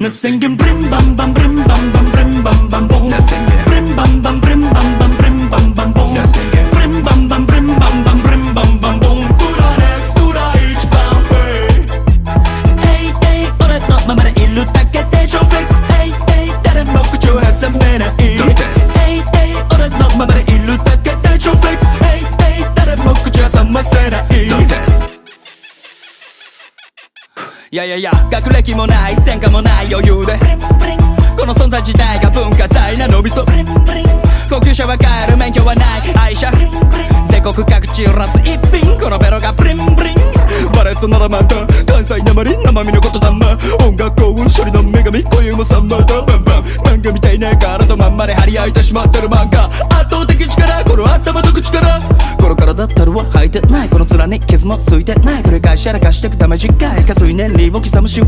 Nothing can brim bam bam brim bam bam brim bam bam boom. Brim bam bam brim bam bam brim bam bam boom. Brim bam bam brim bam bam brim bam bam boom. To the next to the each bam Hey hey 俺のままでいるだけで超フレックス Hey hey 誰も口を挟めない Hey hey 俺のままでいるだけで超フレックス Hey hey 誰も口を挟ませないいやいやいや学歴もない前科もない余裕でこの存在自体が文化財なのびそ高級車は買える免許はない愛車全国各地揺らす一品このベロがブリンブリンバレットならまた関西なまり生身のことだま音楽幸運処理の女神恋もサンバだバンバン漫画みたいな体まんまで張り合いてしまってる漫画圧倒的力この頭と口からこの体ったるは履いてないこの面に傷もついてない繰り返しやらかしてくため次回かつい年利を刻むしは